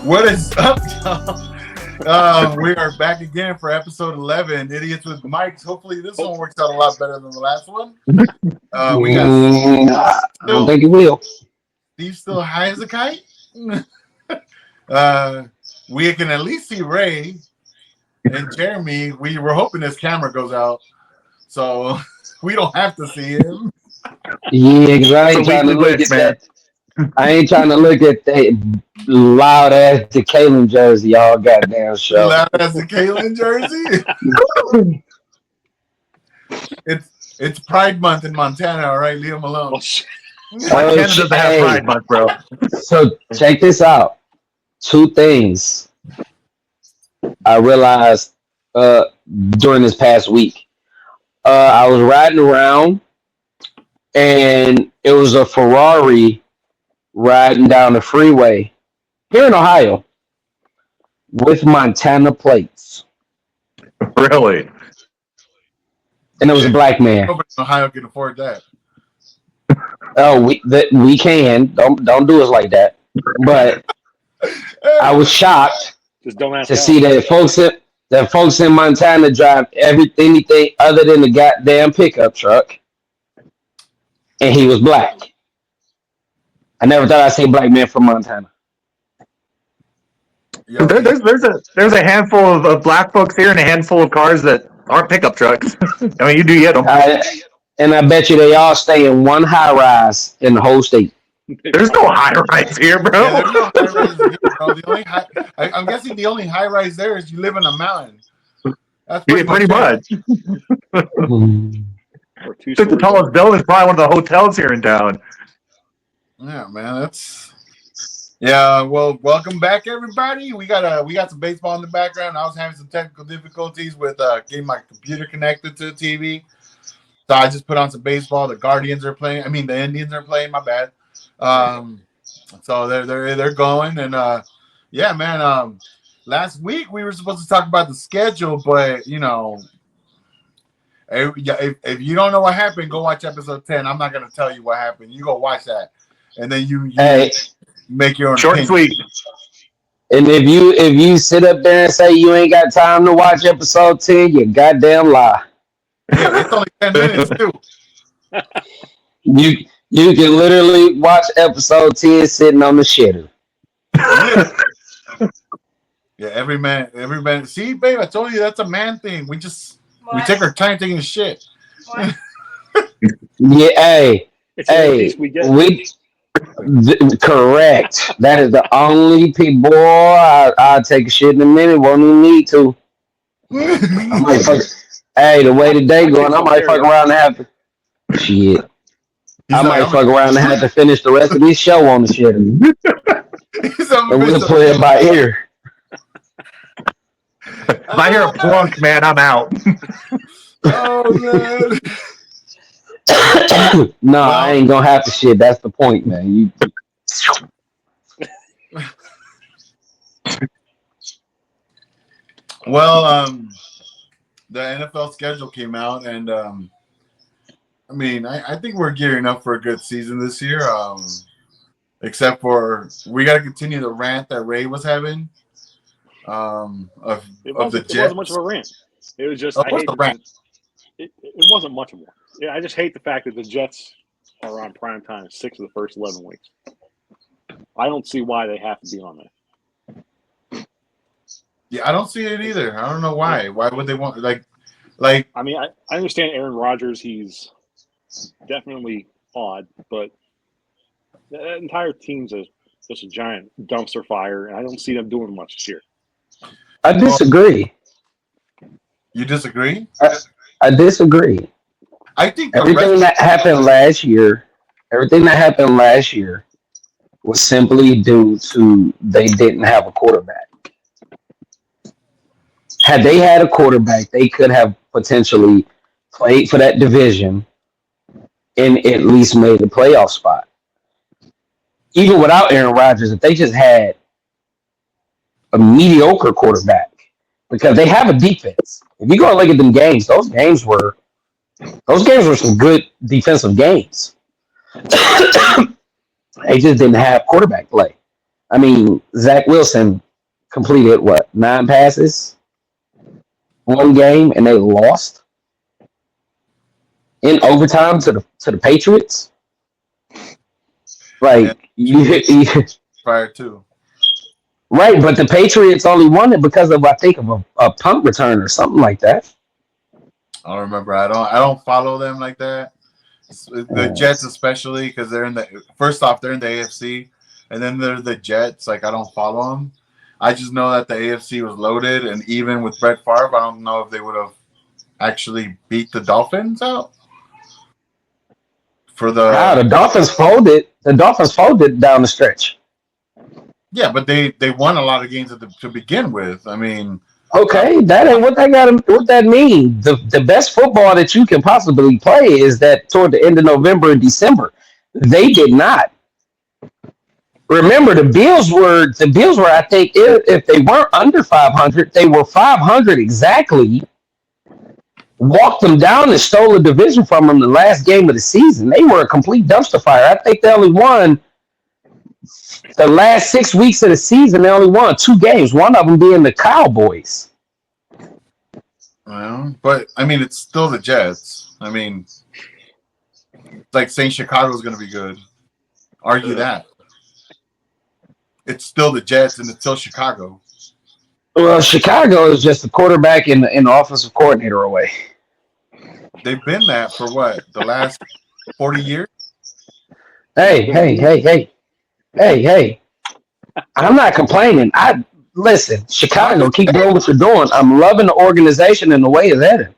What is up, y'all? We are back again for episode 11, Idiots with Mics. Hopefully, this one works out a lot better than the last one. We got I don't think it will. Steve still high as a kite. We can at least see Ray and Jeremy. We were hoping this camera goes out, so we don't have to see him. Yeah, because I ain't trying to look at that. I ain't trying to look at that loud ass Jacqueline jersey all goddamn show. Loud as the Kalen jersey. It's Pride Month in Montana, all right? Leave him alone. Montana doesn't have Pride Month, bro. So check this out. Two things I realized during this past week. I was riding around and it was a Ferrari riding down the freeway here in Ohio with Montana plates. Really? And it was a black man. Nobody in Ohio can afford that. Oh, we can. Don't do us like that. But I was shocked Just don't ask to how. see that folks in Montana drive anything other than the goddamn pickup truck, and he was black. I never thought I'd see a black man from Montana. Yo, There's a handful of black folks here and a handful of cars that aren't pickup trucks. I mean, you do get them. And I bet you they all stay in one high rise in the whole state. There's no high rise here, bro. yeah, there's no high rise here, bro. I'm guessing the only high rise there is you live in a mountain. That's Pretty much. Or two I think the stories. tallest building is probably one of the hotels here in town. Yeah, man. Yeah. Well, welcome back, everybody. We got some baseball in the background. I was having some technical difficulties with getting my computer connected to the TV, so I just put on some baseball. The Guardians are playing. I mean, the Indians are playing. My bad. So they're going, and yeah, man. Last week we were supposed to talk about the schedule, but you know, if you don't know what happened, go watch episode 10. I'm not gonna tell you what happened. You go watch that, and then you make your own Short and opinion. sweet. And if you sit up there and say you ain't got time to watch episode 10, you goddamn lie. Yeah, it's only 10 minutes too. You can literally watch episode 10 sitting on the shitter. Yeah, every man. See, babe, I told you that's a man thing. We take our time taking a shit. Yeah, hey, It's the least we get. correct. That is the only people. Boy, I'll take a shit in a minute. Won't even need to. I might fuck. Hey, the way the day going, I might fuck around and have to. Shit. I might fuck around and have to finish the rest of this show on the shit. And we'll play it by ear. If I hear a plunk, man, I'm out. Oh man. No, I ain't gonna have to shit. That's the point, man. Well, the NFL schedule came out, and I mean, I think we're gearing up for a good season this year. Except for we got to continue the rant that Ray was having. Of the Jets. It wasn't much of a rant. It was just it wasn't much of one. Yeah, I just hate the fact that the Jets are on prime time 6 of the first 11 weeks. I don't see why they have to be on there. Yeah, I don't see it either. I don't know why. Why would they want like? I mean, I understand Aaron Rodgers. He's definitely odd, but the entire team's just a giant dumpster fire, and I don't see them doing much this year. I disagree. You disagree? I disagree. I think Everything that happened last year was simply due to they didn't have a quarterback. Had they had a quarterback, they could have potentially played for that division and at least made the playoff spot. Even without Aaron Rodgers, if they just had a mediocre quarterback, because they have a defense. If you go and look at them games, those games were some good defensive games. They just didn't have quarterback play. I mean, Zach Wilson completed what 9 passes, 1 game, and they lost in overtime to the Patriots. And Like prior to. right, but the Patriots only won it because of I think of a punt return or something like that. I don't remember. I don't follow them like that. The Jets especially because they're in the first off they're in the AFC and then they're the Jets. Like I don't follow them. I just know that the AFC was loaded and even with Brett Favre, I don't know if they would have actually beat the Dolphins out for How the. the Dolphins folded? The Dolphins folded down the stretch. Yeah, but they won a lot of games to begin with. I mean, Okay, that ain't what they got. What that mean? The best football that you can possibly play is that toward the end of November and December. They did not. Remember, the Bills were. I think if they weren't under 500, they were 500 exactly. Walked them down and stole a division from them the last game of the season. They were a complete dumpster fire. I think they only won the last 6 weeks of the season. They only won 2 games. One of them being the Cowboys. well, but I mean, it's still the Jets. I mean, it's like saying Chicago's going to be good. Argue that. It's still the Jets and it's still Chicago. Well, Chicago is just the quarterback and the offensive coordinator away. They've been that for what the last 40 years. Hey. I'm not complaining. I listen, Chicago, keep doing what you're doing. I'm loving the organization and the way it's headed.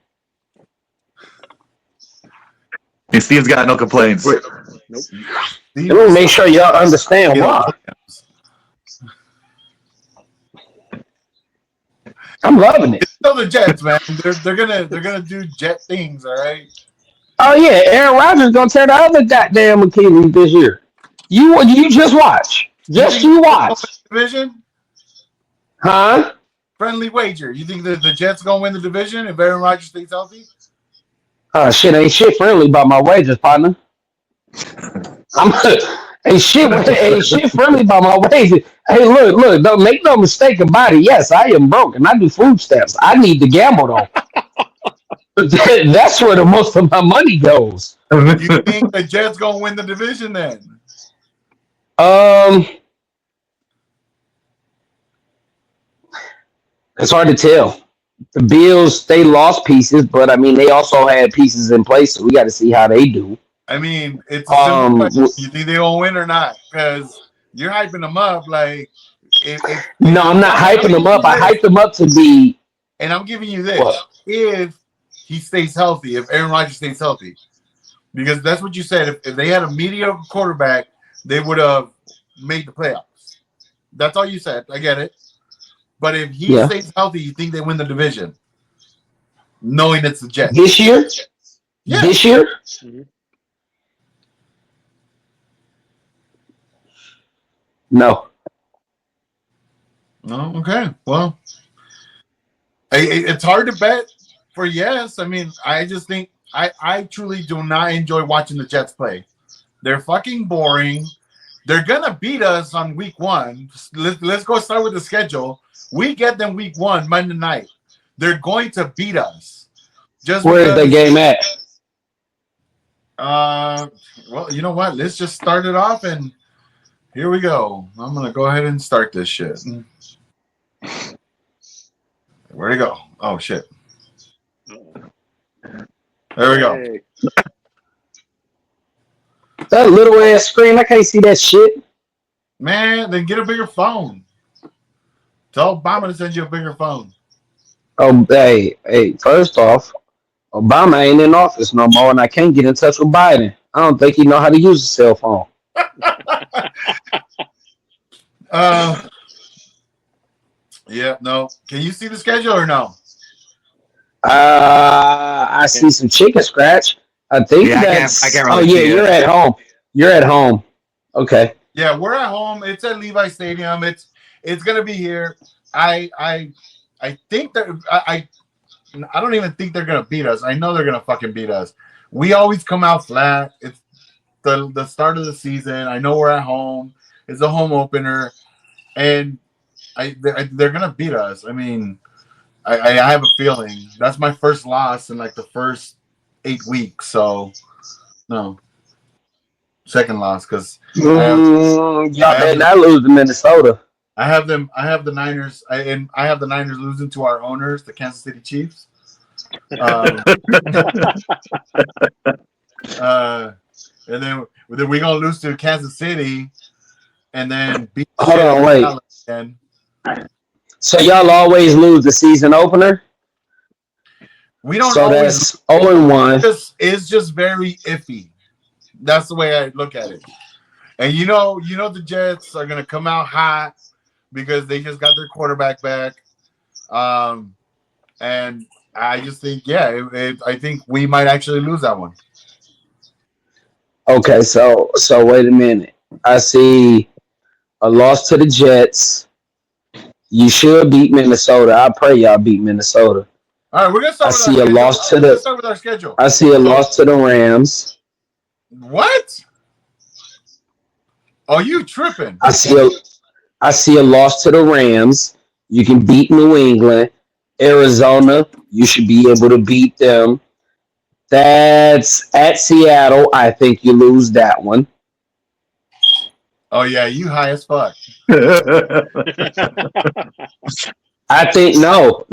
And Steve's got no complaints. Nope. Let me make sure y'all understand why. I'm loving it. It's still the Jets, man. They're gonna do Jet things, all right. Oh yeah, Aaron Rodgers gonna tear the other goddamn Achilles this year. You just watch. Just you watch. Division? Huh? Friendly wager. You think that the Jets gonna win the division if Aaron Rodgers stays healthy? Shit ain't shit friendly about my wages, partner. I'm ain't shit friendly about my wages. Hey, look, don't make no mistake about it. Yes, I am broke and I do food stamps. I need to gamble though. That's where the most of my money goes. You think the Jets gonna win the division then? It's hard to tell. The Bills, they lost pieces, but I mean they also had pieces in place, so we got to see how they do. I mean, it's a simple question. You think they gonna win or not? Because you're hyping them up like. No, I'm not hyping them up. I hyped them up to be. And I'm giving you this: if he stays healthy, if Aaron Rodgers stays healthy, because that's what you said. If they had a mediocre quarterback, they would have made the playoffs. That's all you said. I get it. But if he stays healthy, you think they win the division, knowing it's the Jets this year? Yeah. This year? Mm-hmm. No. No. Okay. Well, it's hard to bet for yes. I mean, I just think I truly do not enjoy watching the Jets play. They're fucking boring. They're gonna beat us on week 1. Let's go start with the schedule. We get them week 1, Monday night. They're going to beat us. Just where is the game at? Well, you know what? Let's just start it off, and here we go. I'm gonna go ahead and start this shit. Where'd it go? Oh shit! There we go. Hey. That little ass screen, I can't see that shit. Man, then get a bigger phone. Tell Obama to send you a bigger phone. Oh, hey, first off, Obama ain't in office no more, and I can't get in touch with Biden. I don't think he know how to use a cell phone. Yeah, no. Can you see the schedule or no? I see some chicken scratch. I think that's. I can't really yeah, see you're it. at home. You're at home. Okay. Yeah, we're at home. It's at Levi Stadium. It's gonna be here. I think that I don't even think they're gonna beat us. I know they're gonna fucking beat us. We always come out flat. It's the start of the season. I know we're at home. It's a home opener. and they're gonna beat us. I mean, I have a feeling that's my first loss in like the first 8 weeks. So no, second loss because Y'all better not lose to Minnesota. I have them. I have the Niners. I have the Niners losing to our owners, the Kansas City Chiefs. And then we're gonna lose to Kansas City, and then beat. Hold on, wait. Again. So y'all always lose the season opener. We don't. So always that's 0-1. It's just very iffy. That's the way I look at it. And you know the Jets are gonna come out hot because they just got their quarterback back. And I just think, I think we might actually lose that one. Okay, so wait a minute. I see a loss to the Jets. You should beat Minnesota. I pray y'all beat Minnesota. All right, we're gonna start. I see a loss to the. Start with our schedule. I see a loss to the Rams. What? Oh, you tripping? I see a loss to the Rams. You can beat New England. Arizona, you should be able to beat them. That's at Seattle. I think you lose that one. Oh yeah, you high as fuck. I think no.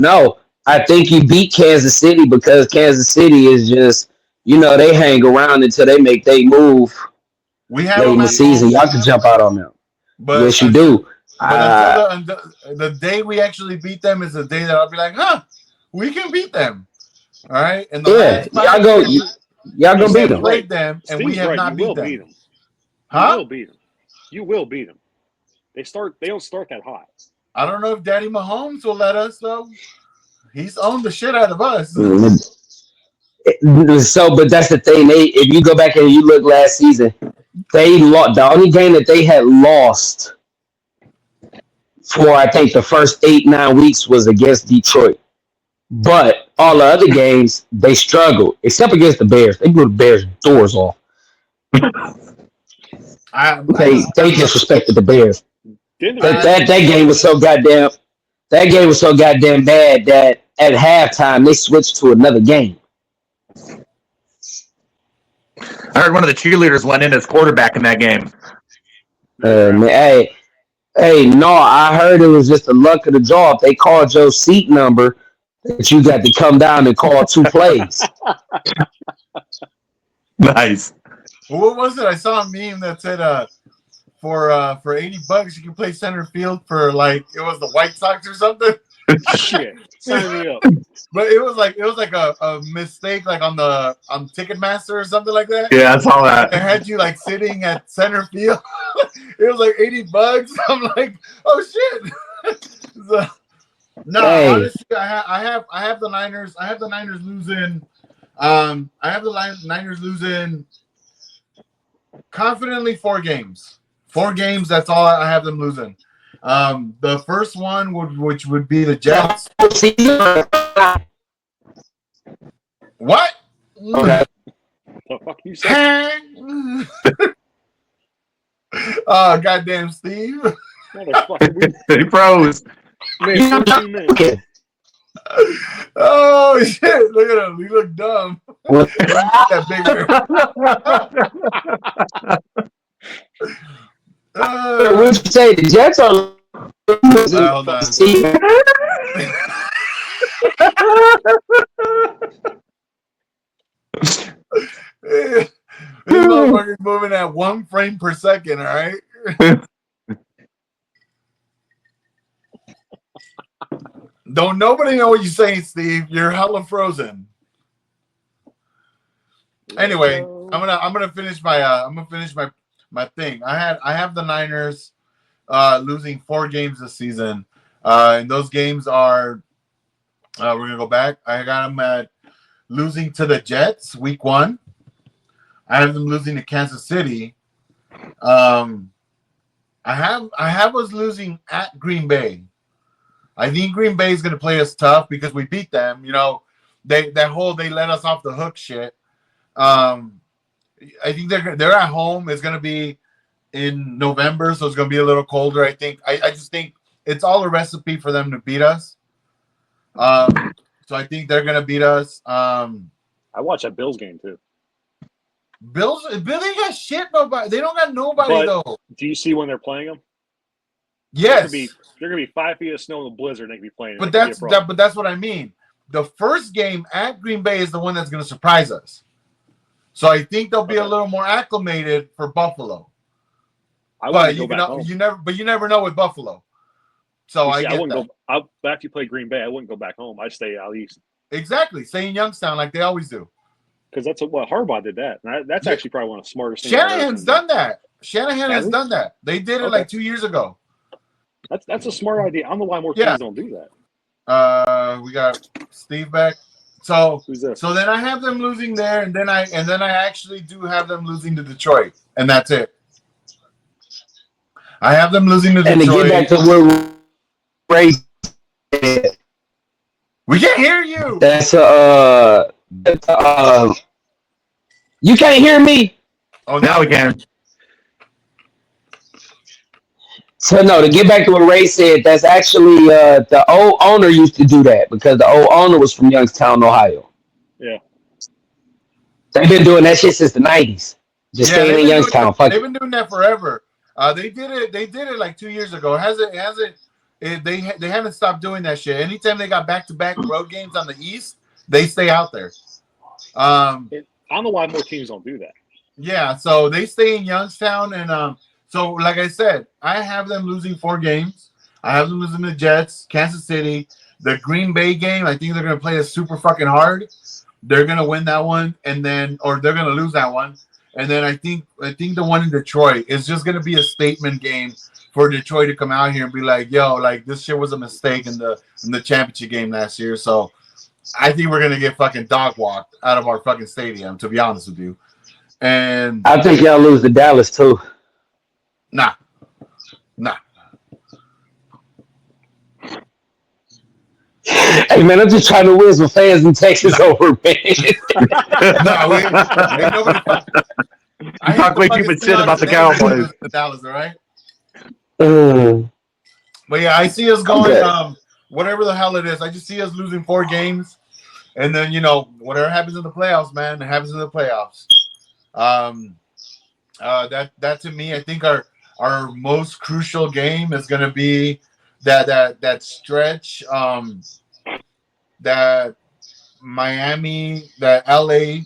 I think you beat Kansas City because Kansas City is just, they hang around until they make their move. We have late in the season. Y'all can jump out on them. But yes, you do. But until the day we actually beat them is the day that I'll be like, we can beat them. All right, and y'all go beat them. Played them, and we have not beat them. Huh? You will beat them. You will beat them. They don't start that hot. I don't know if Daddy Mahomes will let us though. He's owned the shit out of us. So, but that's the thing. If you go back and you look last season, they lost. The only game that they had lost for, I think, the first 8-9 weeks was against Detroit. But all the other games, they struggled, except against the Bears. They blew the Bears' doors off. They disrespected the Bears. That game was so goddamn. That game was so goddamn bad that at halftime they switched to another game. I heard one of the cheerleaders went in as quarterback in that game. No, I heard it was just the luck of the draw. If they called your seat number, that you got to come down and call 2 plays. Nice. Well, what was it? I saw a meme that said for $80 you can play center field for like it was the White Sox or something. Shit, sign me up. But it was like a mistake, like on Ticketmaster or something like that. Yeah, I saw that. It had you like sitting at center field. It was like $80. I'm like, oh shit. So, no, honestly, I have the Niners. I have the Niners losing. I have the Niners losing confidently 4 games. 4 games. That's all I have them losing. The first one which would be the Jets. What? The fuck you say? Oh, goddamn, Steve. He froze. Man, 14 minutes. Oh shit! Look at him. He looked dumb. That bigger. What you say? The Jets are. Hold on. This motherfucker's moving at 1 frame per second. All right. Don't nobody know what you're saying, Steve. You're hella frozen. Anyway, I'm gonna finish my thing. I have the Niners losing 4 games this season. And those games are we're gonna go back. I got them at losing to the Jets week 1. I have them losing to Kansas City. I have us losing at Green Bay. I think Green Bay is going to play us tough because we beat them. They let us off the hook shit. I think they're at home. It's going to be in November, so it's going to be a little colder. I think. I just think it's all a recipe for them to beat us. So I think they're going to beat us. I watched that Bills game too. Bills got shit. Nobody. They don't got nobody But though. do you see when they're playing them? Yes, They're gonna be 5 feet of snow in the blizzard. And they can be playing. but that's what I mean. The first game at Green Bay is the one that's going to surprise us. So I think they'll be a little more acclimated for Buffalo. But you never know with Buffalo. So I wouldn't go after you play Green Bay. I wouldn't go back home. I'd stay out east. Exactly, stay in Youngstown like they always do. Because that's what Harbaugh did that. And that's actually probably one of the smartest things. Shanahan's done that. Shanahan has done that. They did it like 2 years ago. That's a smart idea. I don't know why more teams don't do that. We got Steve back. So who's this? So then I have them losing there, and then I actually do have them losing to Detroit, and that's it. I have them losing to Detroit. And to get back to where Ray said, we can't hear you. You can't hear me? Oh, now we can. So no, to get back to what Ray said, that's actually the old owner used to do that because the old owner was from Youngstown, Ohio. Yeah. They've been doing that shit since the 90s. Just staying in Youngstown. They've been doing that forever. They did it like 2 years ago. They haven't stopped doing that shit. Anytime they got back-to-back road games on the East, they stay out there. I don't know why more teams don't do that. Yeah, so they stay in Youngstown, and so like I said, I have them losing 4 games. I have them losing to the Jets, Kansas City, the Green Bay game. I think they're gonna play us super fucking hard. They're gonna win that one, or they're gonna lose that one. And then I think the one in Detroit is just gonna be a statement game for Detroit to come out here and be like, "Yo, like this shit was a mistake in the championship game last year." So I think we're gonna get fucking dog walked out of our fucking stadium, to be honest with you. And I think y'all lose to Dallas too. Nah. Hey man, I'm just trying to win some fans in Texas over, man. Ain't nobody. I talk way too much shit about the Cowboys. Dallas, all right. But yeah, I see us going. Whatever the hell it is, I just see us losing 4 games, and then whatever happens in the playoffs, man, it happens in the playoffs. That to me, I think our most crucial game is going to be that stretch, that Miami, that LA,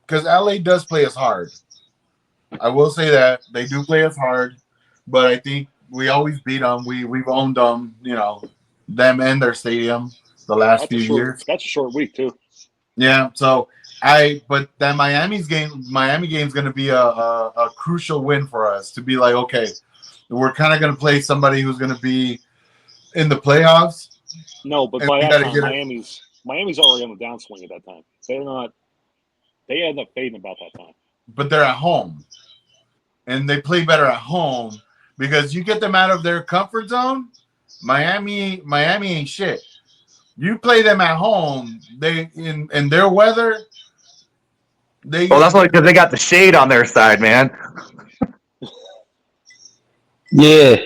because LA does play us hard. I will say that they do play us hard, but I think we always beat them. We've owned them, them and their stadium the last few years. That's a short week too. Yeah, so but that Miami game is going to be a crucial win for us to be like, okay, we're kind of going to play somebody who's going to be in the playoffs. No, but by that time, Miami's already on the downswing at that time. They end up fading about that time. But they're at home, and they play better at home because you get them out of their comfort zone. Miami ain't shit. You play them at home, they in their weather. That's only because they got the shade on their side, man. Yeah,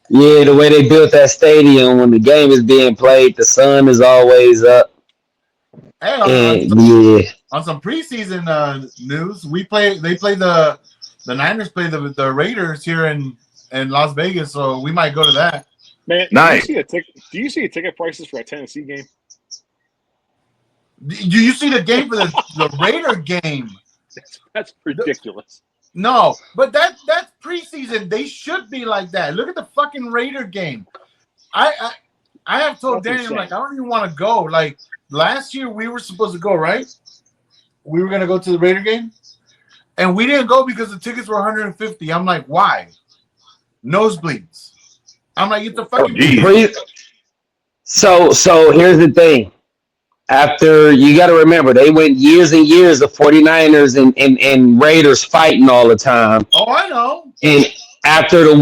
the way they built that stadium when the game is being played, the sun is always up. Hey, on some preseason news, the Niners play the Raiders here in Las Vegas, so we might go to that. Man, nice. Do you see the ticket prices for a Tennessee game? Do you see the game for the Raider game? That's ridiculous. No, but that's preseason. They should be like that. Look at the fucking Raider game. I have told Daniel, like, I don't even want to go. Like last year we were supposed to go, right? We were gonna go to the Raider game, and we didn't go because the tickets were $150. I'm like, why? Nosebleeds. I'm like, get the fucking. So here's the thing. After, you got to remember, they went years and years of 49ers and Raiders fighting all the time. Oh, I know. And after the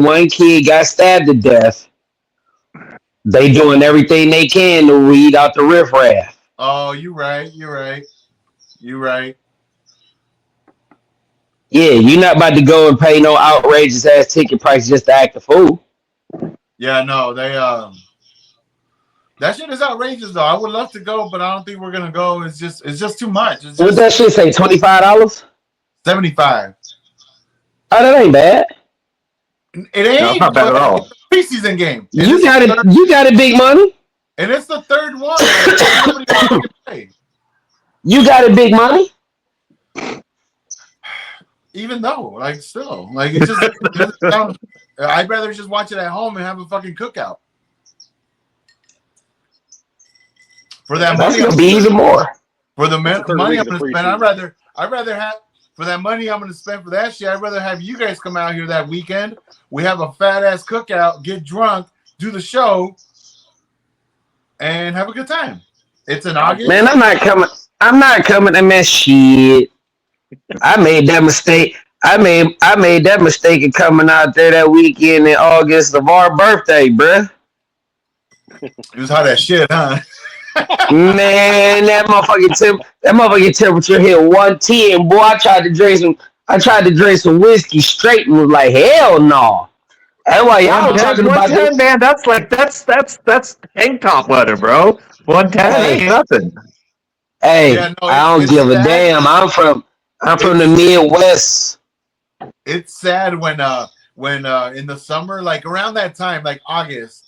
one kid got stabbed to death, they doing everything they can to weed out the riffraff. Oh, you're right. Yeah, you're not about to go and pay no outrageous ass ticket price just to act a fool. Yeah, no, they that shit is outrageous though. I would love to go, but I don't think we're gonna go. It's just too much. It's What just that shit say? $25? 75. Oh, that ain't bad. It No, it's not ain't, bad at but all. it's a preseason game. And You got it. You got it, big money. And it's the third one. Like nobody wants to play. You got it, big money. Even though, like, still, like, it just doesn't sound. I'd rather just watch it at home and have a fucking cookout. For that That's money, gonna be even more. for the It's the third money week I'm of gonna the spend, preseason. I'd rather have for that money I'm gonna spend for that shit. I'd rather have you guys come out here that weekend. We have a fat ass cookout, get drunk, do the show, and have a good time. It's in August. Man, I'm not coming. I'm not coming to man shit. I made that mistake. I made that mistake of coming out there that weekend in August of our birthday, bruh. It was hot as shit, huh? Man, that motherfucking temperature hit 110. Boy, I tried to drink some whiskey straight and was like, hell no. That's why y'all was 110, talking about this. 110, man. That's tank top weather, bro. 110, that Hey, ain't nothing. hey, Yeah, no, I don't it's give a sad. damn. I'm from the It's Midwest. it's sad when in the summer, like around that time, like August,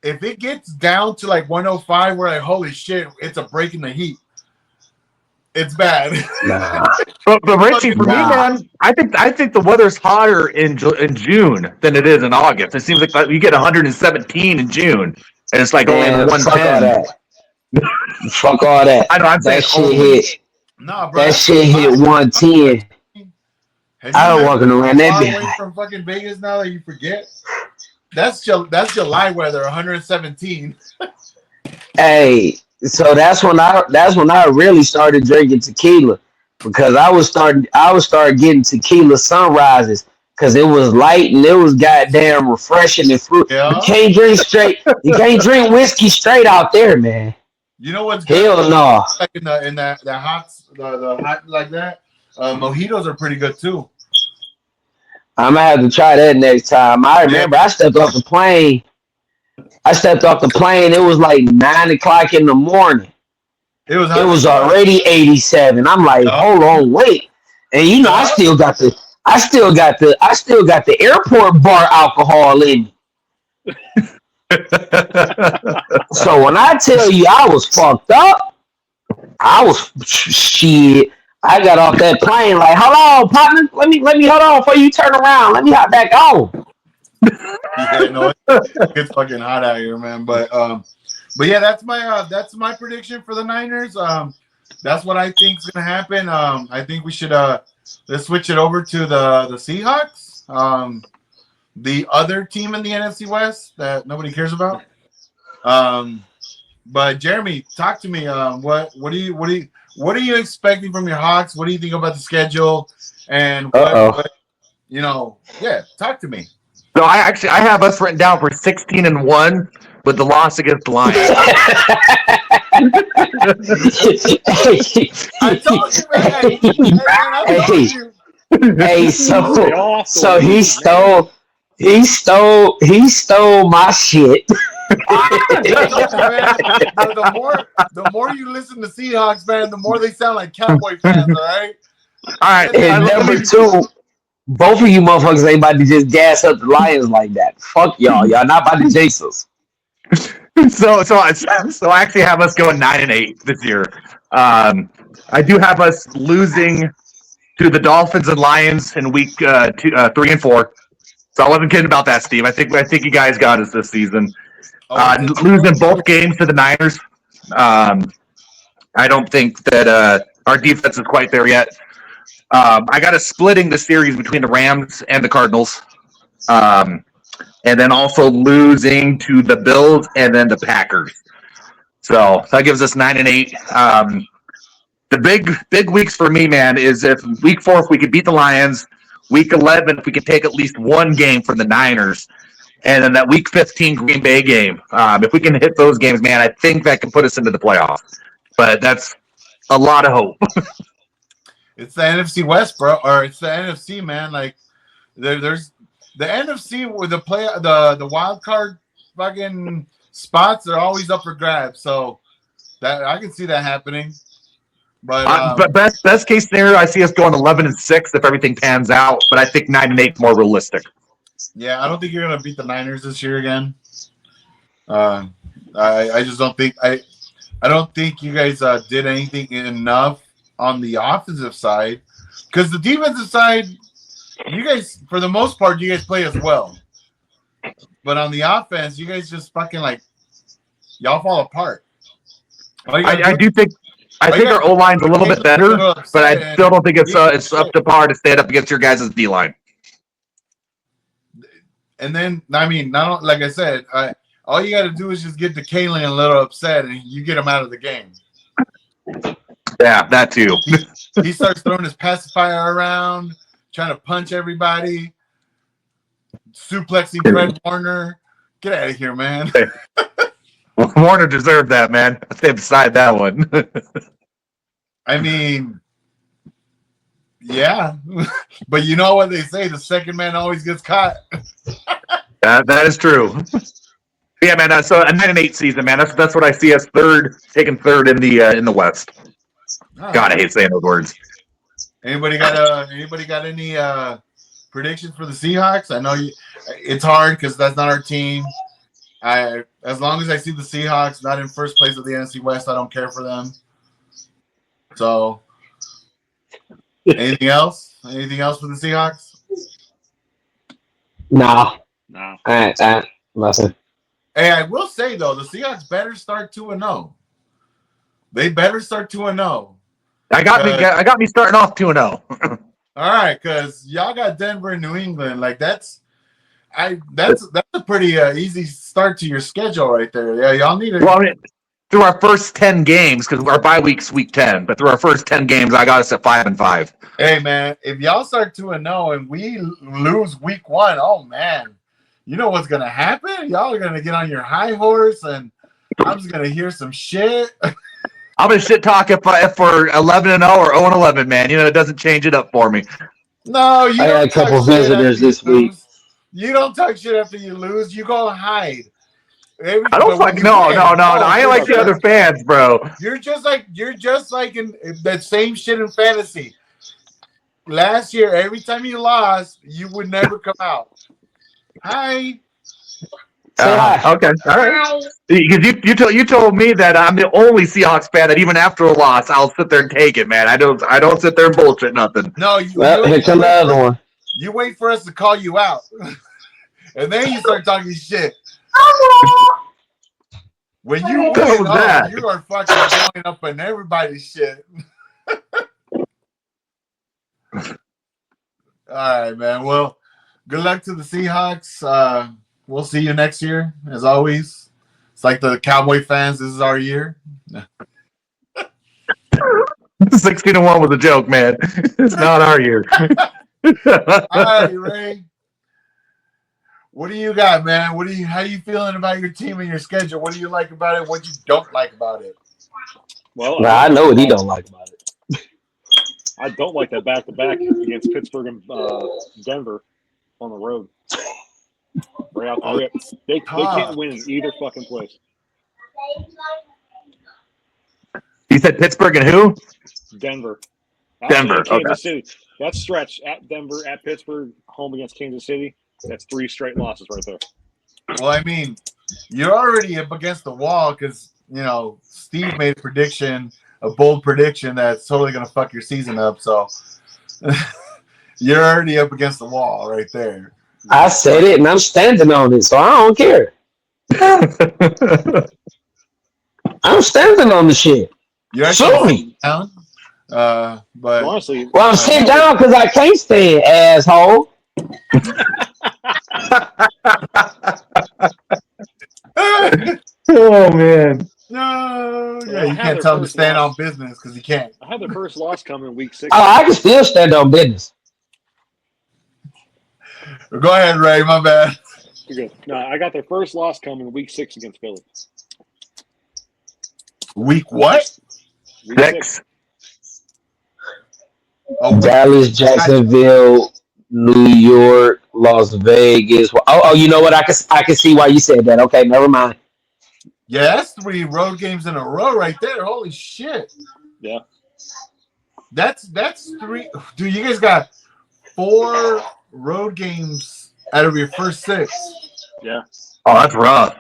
if it gets down to like 105, we're like, holy shit, it's a break in the heat. It's bad. Nah, But Richie, Fucking for me, nah. man, I think the weather's hotter in June than it is in August. It seems like you get 117 in June, and it's like only Man, fuck all 110. that. Fuck all that. I know, I'm saying That shit only. hit. Nah, bro, That that's shit hit July. 110. Have you I was lived walking so around that far bitch. away from fucking Vegas now that you forget? That's July weather, 117. Hey, so that's when I really started drinking tequila because I was starting getting tequila sunrises because it was light and it was goddamn refreshing and fruit. You Yeah. can't drink straight. You can't drink whiskey straight out there, man. You know what's good Hell no. like in that hot the hot like that? Mojitos are pretty good too. I'm gonna have to try that next time. I Yeah. remember I stepped off the plane. It was like 9 o'clock in the morning. It was It hot as was fuck. already 87. I'm like, Yeah. hold on, wait. And you know, Yeah. I still got the airport bar alcohol in me. So when I tell you I was fucked up, I was shit. I got off that plane like, hold on, partner. Let me hold on before you turn around. Let me hop back on. Yeah, no, it's fucking hot out here, man. But yeah, that's my prediction for the Niners. That's what I think is gonna happen. I think we should let's switch it over to the Seahawks. The other team in the NFC West that nobody cares about. But Jeremy, talk to me. What are you expecting from your Hawks? What do you think about the schedule? And what yeah, talk to me. So I have us written down for 16-1 with the loss against the Lions. I told you, man. I told you. Hey, They all off to a so he lead, man. stole my shit. I told you, man. The more you listen to Seahawks, man, the more they sound like Cowboy fans. All right. All right, And let me. number two, both of you motherfuckers ain't about to just gas up the Lions like that. Fuck y'all. Y'all not about to chase us. So I actually have us going 9-8 this year. I do have us losing to the Dolphins and Lions in week 3 and 4. So I wasn't kidding about that, Steve. I think you guys got us this season. Losing both games to the Niners. I don't think that our defense is quite there yet. I got us splitting the series between the Rams and the Cardinals. And then also losing to the Bills and then the Packers. So that gives us 9-8. The big weeks for me, man, is if week 4, if we could beat the Lions, week 11, if we could take at least one game from the Niners, and then that week 15 Green Bay game. If we can hit those games, man, I think that can put us into the playoffs. But that's a lot of hope. It's the NFC West, bro, or it's the NFC, man. Like there's the NFC with the wild card fucking spots are always up for grabs. So that I can see that happening. But best case scenario, I see us going 11-6 if everything pans out. But I think 9-8 is more realistic. Yeah, I don't think you're gonna beat the Niners this year again. I just don't think I don't think you guys did anything enough on the offensive side, because the defensive side, you guys for the most part you guys play as well, but on the offense you guys just fucking like y'all fall apart. I think our O line's a little bit better, but I still don't think it's up to par to stand up against your guys' D line. And then I mean, not like I said, all you got to do is just get the Kalen a little upset, and you get him out of the game. Yeah, that too. He starts throwing his pacifier around, trying to punch everybody, suplexing Fred Warner. Get out of here, man. Warner deserved that, man. I'll stay beside that one. I mean, yeah. But you know what they say, the second man always gets caught. That is true. Yeah, man. So a 9-8 season, man. That's what I see as taking third in the West. Oh, God, I hate saying those words. Anybody got any predictions for the Seahawks? I know it's hard because that's not our team. As long as I see the Seahawks not in first place of the NFC West, I don't care for them. So, anything else? Anything else for the Seahawks? No. No. Nothing. Hey, I will say though, the Seahawks better start 2-0. They better start 2-0. I got me starting off 2-0. All right, because y'all got Denver and New England. Like that's a pretty easy start to your schedule right there. Yeah, y'all need to. Well, through our first 10 games, because our bye week's week 10, but through our first 10 games, I got us at 5-5. Hey man, if y'all start 2-0 and we lose week 1, oh man, you know what's gonna happen? Y'all are gonna get on your high horse, and I'm just gonna hear some shit. I'm gonna shit talk if we're 11-0 or 0-11, man. You know, it doesn't change it up for me. No, you I don't had a couple talk shit visitors after this you week. lose. You don't talk shit after you lose. You go hide. I don't like no. I ain't like the other fans, bro. You're just like in that same shit in fantasy. Last year, every time you lost, you would never come out. Hi. Okay, all right. Because you told me that I'm the only Seahawks fan that even after a loss, I'll sit there and take it, man. I don't sit there and bullshit nothing. No, here comes the other one. You wait for us to call you out, and then you start talking shit. When you win, you are fucking going up in everybody's shit. All right, man. Well, good luck to the Seahawks. We'll see you next year, as always. It's like the Cowboy fans. This is our year. 16-1 was a joke, man. It's not our year. All right, Ray. What do you got, man? How you feeling about your team and your schedule? What do you like about it? What you don't like about it? Well, I know what he don't like about it. I don't like that back-to-back against Pittsburgh and Denver on the road. Right out the rip. They can't win in either fucking place. You said Pittsburgh and who? Denver. Kansas City. That stretch at Denver, at Pittsburgh, home against Kansas City, that's 3 straight losses right there. Well, I mean, you're already up against the wall because, Steve made a bold prediction that's totally going to fuck your season up. So you're already up against the wall right there. I said it, and I'm standing on it, so I don't care. I'm standing on the shit. You're Show me. Down, but honestly, well, I'm sitting down because I can't stand, asshole. Oh man. No, yeah, you can't tell him to stand on business because he can't. I had the first loss coming in week 6. Oh, I can still stand on business. Go ahead, Ray. My bad. You're good. No, I got their first loss coming in week 6 against Philly. Week what? Week 6. Oh, Dallas, Jacksonville, New York, Las Vegas. You know what? I can see why you said that. Okay, never mind. yeah, that's 3 road games in a row right there. Holy shit. Yeah. That's 3. Dude, you guys got 4 road games out of your first 6. Yeah. Oh, that's rough.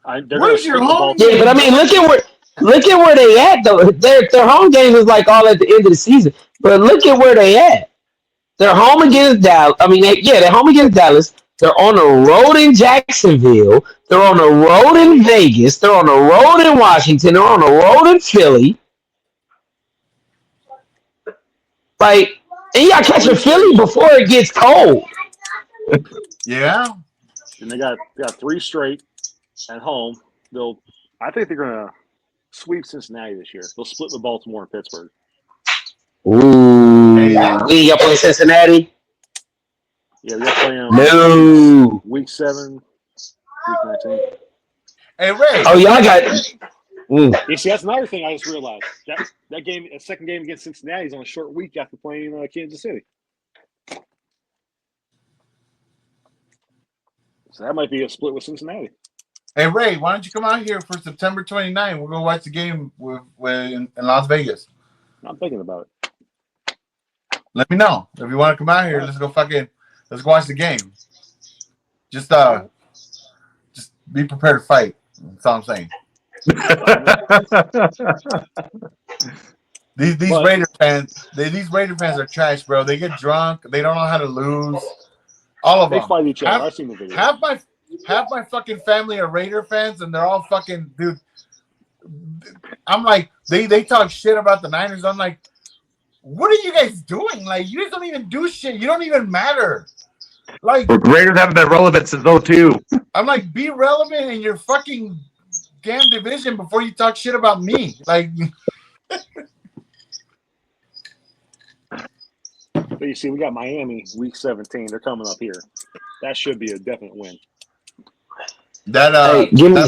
Where's your home Yeah, game? but I mean, look at where they at though. Their home game is like all at the end of the season. But look at where they at. They're home against Dallas. I mean, they're home against Dallas. They're on the road in Jacksonville. They're on the road in Vegas. They're on the road in Washington. They're on the road in Philly. Like, and you got to catch a Philly before it gets cold. Yeah. And they got 3 straight at home. I think they're gonna sweep Cincinnati this year. They'll split with Baltimore and Pittsburgh. Ooh, Yeah. we got play Cincinnati. Yeah, we got to play them. No. Week 7, week 19. Hey, Ray. Oh, y'all got. You see, that's another thing I just realized. That game, a second game against Cincinnati, is on a short week after playing Kansas City. So that might be a split with Cincinnati. Hey, Ray, why don't you come out here for September 29th? We'll go watch the game in Las Vegas. I'm thinking about it. Let me know. If you want to come out here, let's go watch the game. Just be prepared to fight. That's all I'm saying. These Raider fans, these Raider fans are trash, bro. They get drunk. They don't know how to lose. All of them. They fight each other. I've seen the video. Half my fucking family are Raider fans, and they're all fucking dude. I'm like, they talk shit about the Niners. I'm like, what are you guys doing? Like, you guys don't even do shit. You don't even matter. Like, Raiders haven't been relevant since 02. I'm like, be relevant in your fucking damn division before you talk shit about me. Like, but you see, we got Miami week 17. They're coming up here. That should be a definite win. Hey, give me a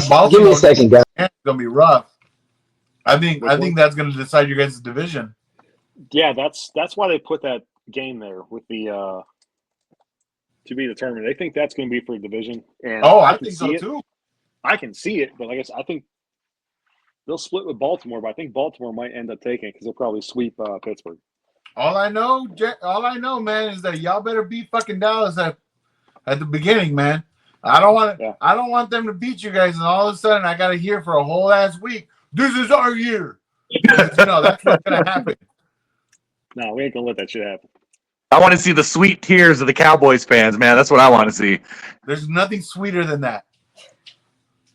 second, guys. It's gonna be rough. I think that's gonna decide your guys' division. Yeah, that's why they put that game there with the to be determined. They think that's going to be for a division. And I think so too. I can see it, but I think they'll split with Baltimore. But I think Baltimore might end up taking it because they'll probably sweep Pittsburgh. All I know, man, is that y'all better beat fucking Dallas at the beginning, man. I don't want them to beat you guys, and all of a sudden I got to hear for a whole ass week, this is our year. That's what's gonna happen. No, we ain't gonna let that shit happen. I want to see the sweet tears of the Cowboys fans, man. That's what I want to see. There's nothing sweeter than that.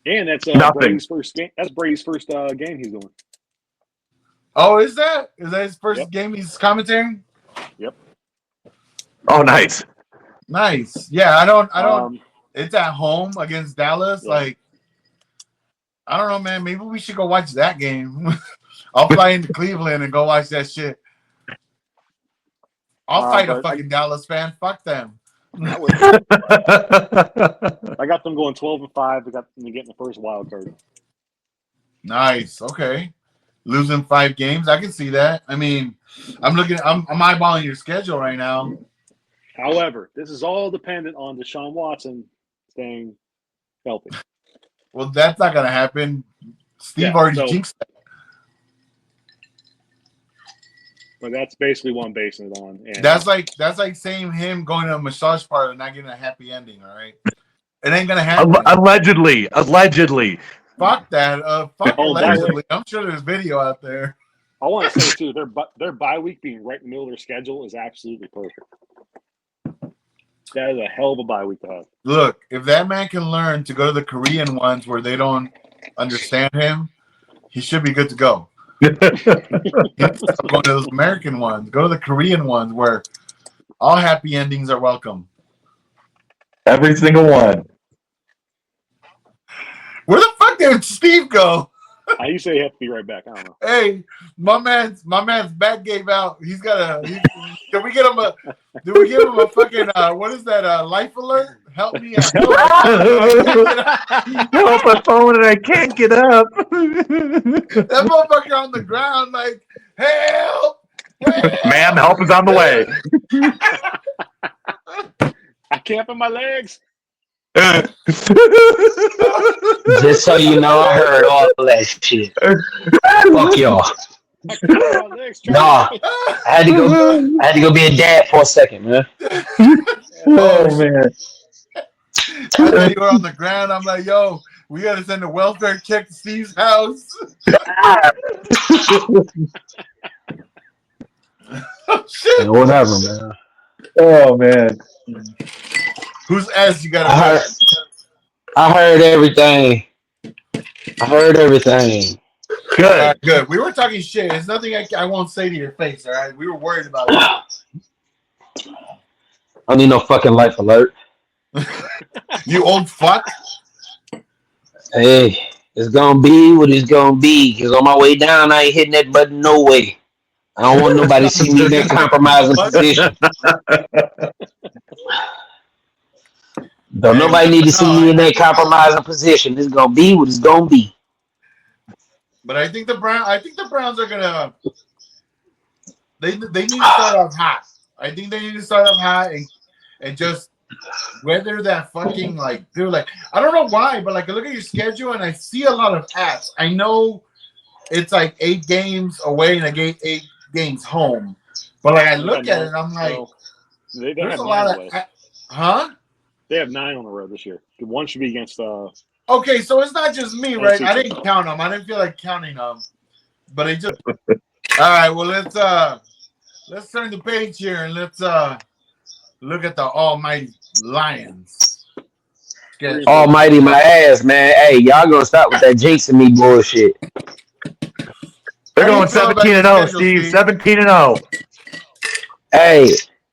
And that's Brady's first game. That's Brady's first game he's doing. Oh, is that his first game he's commentating? Yep. Oh, nice. Nice. Yeah, I don't. It's at home against Dallas. Yeah. Like, I don't know, man. Maybe we should go watch that game. I'll fly into Cleveland and go watch that shit. I'll fight a fucking Dallas fan. Fuck them. I got them going 12-5. I got them getting the first wild card. Nice. Okay. Losing 5 games. I can see that. I mean, I'm eyeballing your schedule right now. However, this is all dependent on Deshaun Watson staying healthy. Well, that's not gonna happen. Steve already jinxed that. But that's basically what I'm basing it on. And that's like saying him going to a massage parlor and not getting a happy ending. All right, it ain't gonna happen. Allegedly. Fuck that. Fuck allegedly. I'm sure there's video out there. I want to say too, their bye week being right in the middle of their schedule is absolutely perfect. That is a hell of a bye week to have. Look, if that man can learn to go to the Korean ones where they don't understand him, he should be good to go. Go to those American ones. Go to the Korean ones where all happy endings are welcome. Every single one. Where the fuck did Steve go? You say you have to be right back. I don't know. Hey, my man's back gave out. He's got did we give him a fucking what is that? Life alert? Help me out. Help my phone and I can't get up. That motherfucker on the ground like, help! Ma'am, help is on the way. I can't feel my legs. Just so you know, I heard all that shit. Fuck y'all. I can't feel my legs. Nah, I had to go be a dad for a second, man. Oh man. I thought you were on the ground. I'm like, yo, we gotta send a welfare check to Steve's house. Oh, shit. Yeah, whatever, man. Oh man. Whose ass you gotta I heard everything. I heard everything. All Good. right, good. We were talking shit. It's nothing I won't say to your face. All right, we were worried about it. I don't need no fucking life alert. You old fuck. Hey, it's gonna be what it's gonna be. Cause on my way down, I ain't hitting that button no way. I don't want nobody to see me in that compromising position. Don't nobody need to see me in that compromising position. It's gonna be what it's gonna be. But I think the Browns are gonna. They need to start off hot. I think they need to start off hot and just weather that fucking dude. Like I don't know why, but like I look at your schedule and I see a lot of hats. I know it's like 8 games away and eight games home, but like I look at it and I'm like, there's a lot of huh? They have 9 on the road this year. The one should be against. Okay, so it's not just me, right? I didn't count them. I didn't feel like counting them, but it just. All right, well let's turn the page here and let's look at the almighty Lions. Almighty my ass, man. Hey, y'all gonna stop with that jinxing me bullshit. They're going 17-0, Steve. 17-0.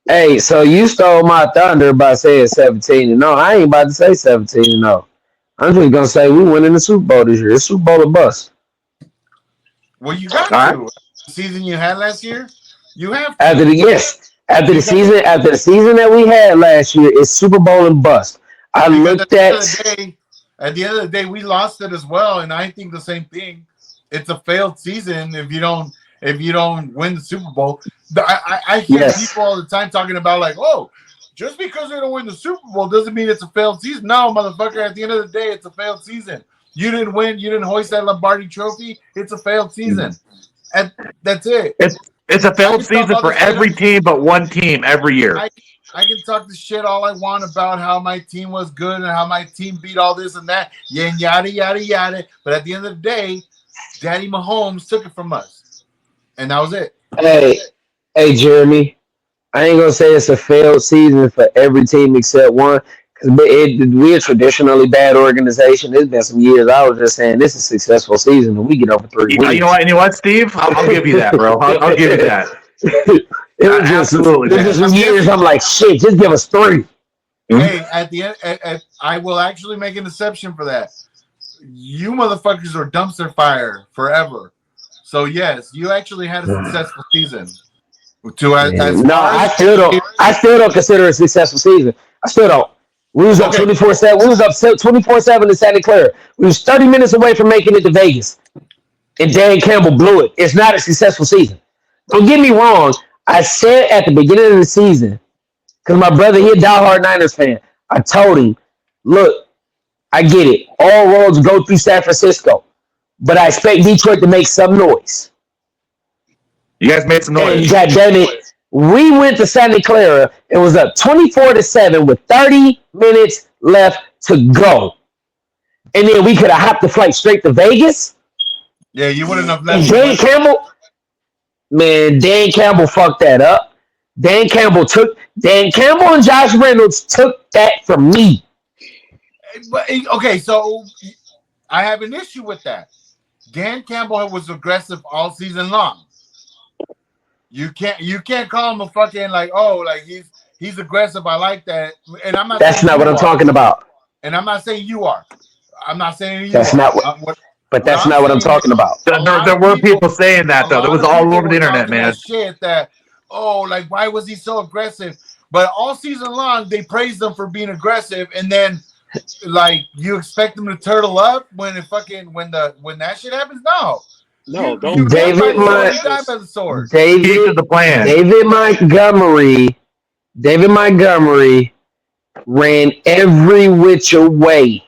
Hey, so you stole my thunder by saying 17-0. I ain't about to say 17-0. I'm just gonna say we winning the Super Bowl this year. It's Super Bowl or bust. Well, you got to. The season you had last year, you have to. After the season that we had last year, it's Super Bowl and bust. I looked at the end of the day, we lost it as well, and I think the same thing. It's a failed season if you don't win the Super Bowl. I hear people all the time talking about like, oh, just because they don't win the Super Bowl doesn't mean it's a failed season. No, motherfucker. At the end of the day, it's a failed season. You didn't win. You didn't hoist that Lombardi Trophy. It's a failed season. And that's it. It's a failed season for every team but one team every year. I can talk the shit all I want about how my team was good and how my team beat all this and that. Yeah, and yada, yada, yada. But at the end of the day, Daddy Mahomes took it from us. And that was it. Hey, Jeremy. I ain't gonna say it's a failed season for every team except one, because we're a traditionally bad organization. There's been some years I was just saying this is a successful season and we get over 3 wins. You know what, Steve? I'll give you that, bro. I'll give you that. It was just some years I'm like, shit, just give us 3. Hey, at the end, I will actually make an exception for that. You motherfuckers are dumpster fire forever. So yes, you actually had a successful season. I still don't consider it a successful season. I still don't. We was up 24/7. We was up 24/7 in Santa Clara. We was 30 minutes away from making it to Vegas, and Dan Campbell blew it. It's not a successful season. Don't get me wrong. I said at the beginning of the season, because my brother, he a diehard Niners fan. I told him, look, I get it. All roads go through San Francisco, but I expect Detroit to make some noise. You guys made some noise. And God damn it, we went to Santa Clara. It was up 24-7 with 30 minutes left to go. And then we could have hopped the flight straight to Vegas. Yeah, you wouldn't have left. Dan Campbell fucked that up. Dan Campbell and Josh Reynolds took that from me. Okay, so I have an issue with that. Dan Campbell was aggressive all season long. You can't call him a fucking he's aggressive. I like that, and I'm not. That's not what I'm talking about. And I'm not saying you are. I'm not saying you. That's not what. But that's not what I'm talking about. There were people saying that though. That was all over the internet, man. Shit that why was he so aggressive? But all season long they praised him for being aggressive, and then you expect him to turtle up when that shit happens? No. No, don't. You live by David, the sword, my you die by the sword. Keep to the plan. David Montgomery ran every which way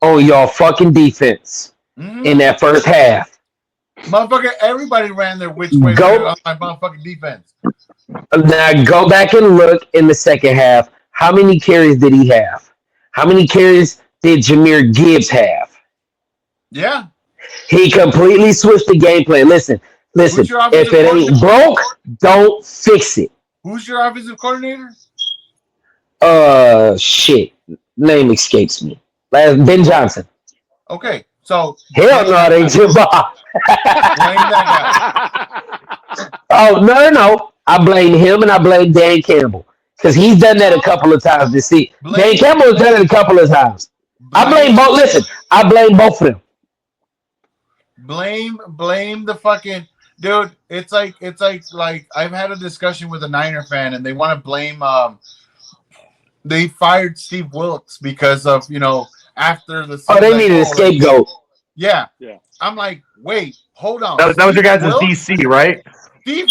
on y'all fucking defense in that first half. Motherfucker, everybody ran their which way Go on my motherfucking defense. now, go back and look in the second half. How many carries did he have? How many carries did Jahmyr Gibbs have? Yeah. He completely switched the game plan. Listen. Who's your If offensive it coordinator? ain't broke, don't fix it. Who's your offensive coordinator? Shit. Name escapes me. Ben Johnson. Okay, so Hell no, it ain't Jim Bob. blame that Oh, no. I blame him and I blame Dan Campbell. Because he's done that a couple of times this season. Dan Campbell has done it a couple of times. I blame both. Listen, I blame both of them. Blame the fucking dude. It's like I've had a discussion with a Niner fan and they want to blame they fired Steve Wilkes because of after the Oh, they needed a scapegoat. Yeah. Yeah. I'm like, wait, hold on. That was your guys' DC, right? Steve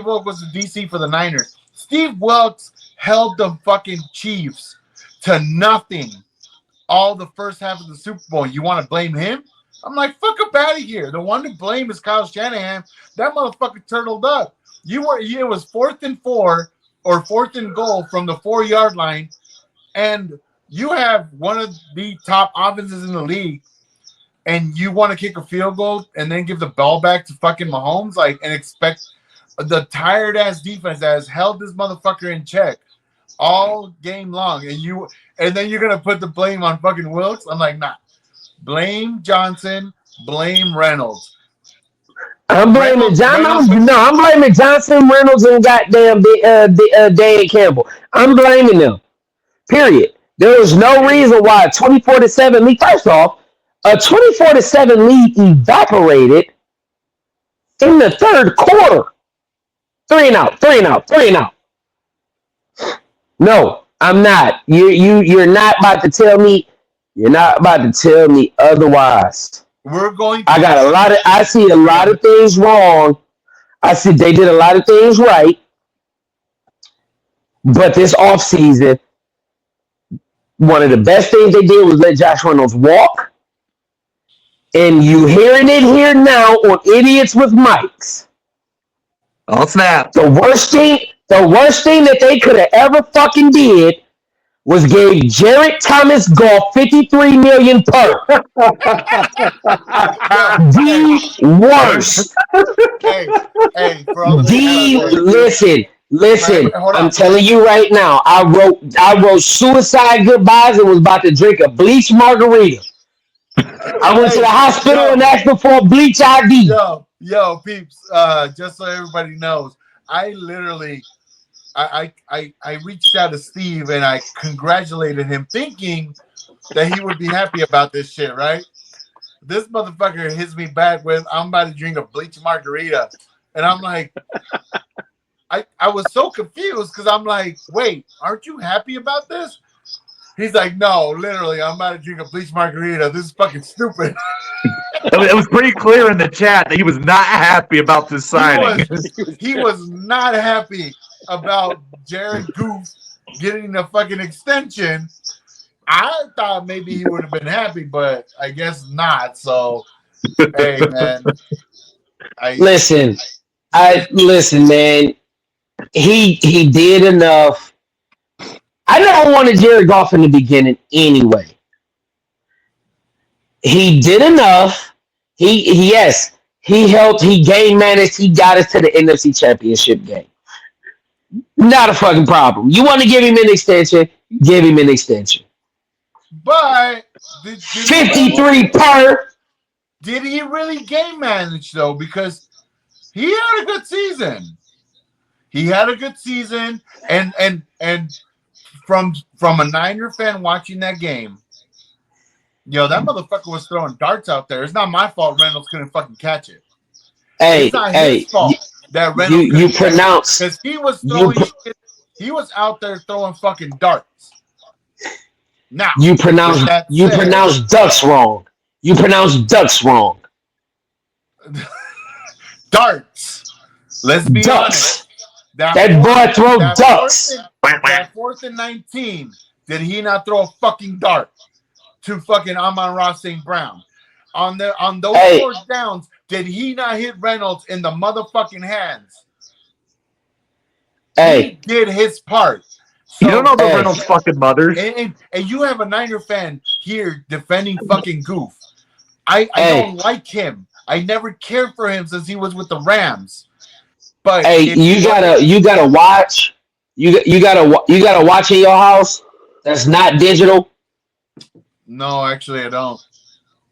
Wilkes was the DC for the Niners. Steve Wilkes held the fucking Chiefs to nothing all the first half of the Super Bowl. You want to blame him? I'm like, fuck up out of here. The one to blame is Kyle Shanahan. That motherfucker turtled up. It was 4th and 4 or 4th and goal from the 4-yard line, and you have one of the top offenses in the league, and you want to kick a field goal and then give the ball back to fucking Mahomes, and expect the tired ass defense that has held this motherfucker in check all game long, and then you're gonna put the blame on fucking Wilkes? I'm like, nah. Blame Johnson, blame Reynolds. I'm blaming Johnson. No, I'm blaming Johnson, Reynolds, and goddamn Dan Campbell. I'm blaming them. Period. There was no reason why a 24-7 lead. First off, a 24-7 lead evaporated in the third quarter. 3 and out. No, I'm not. You're not about to tell me. You're not about to tell me otherwise. I see a lot of things wrong. I see they did a lot of things right. But this offseason, one of the best things they did was let Josh Reynolds walk. And you hearing it here now on Idiots with Mics. Oh, snap. The worst thing that they could have ever fucking did was gave Jarrett Thomas Golf $53 million per. The worst. Listen. I'm telling you right now. I wrote suicide goodbyes and was about to drink a bleach margarita. I went to the hospital and asked them for a bleach IV. Yo, peeps. Just so everybody knows, I literally. I reached out to Steve and I congratulated him, thinking that he would be happy about this shit, right? This motherfucker hits me back with, I'm about to drink a bleach margarita. And I'm like, I was so confused because I'm like, wait, aren't you happy about this? He's like, no, literally, I'm about to drink a bleach margarita. This is fucking stupid. It was pretty clear in the chat that he was not happy about this signing. He was not happy about Jared Goff getting a fucking extension. I thought maybe he would have been happy, but I guess not. So, hey, man. Listen, man. He did enough. I never wanted Jared Goff in the beginning anyway. He did enough. He helped. He game managed. He got us to the NFC Championship game. Not a fucking problem. You want to give him an extension? Give him an extension. But 53 per. Did he really game manage though? Because he had a good season. And from a Niner fan watching that game, that motherfucker was throwing darts out there. It's not my fault Reynolds couldn't fucking catch it. It's not his fault that Reynolds you pronounce because he was throwing shit. He was out there throwing fucking darts. Now you pronounce ducks wrong. You pronounce ducks wrong. Darts. Let's be honest. That boy throw ducks. That 4th and 19. Did he not throw a fucking dart to fucking Amon-Ra St. Brown? On those 4th downs, did he not hit Reynolds in the motherfucking hands? He did his part. So, you don't know the Reynolds fucking mothers. And you have a Niner fan here defending fucking Goof. I don't like him. I never cared for him since he was with the Rams. But you gotta watch. You gotta watch in your house. That's not digital. No, actually, I don't.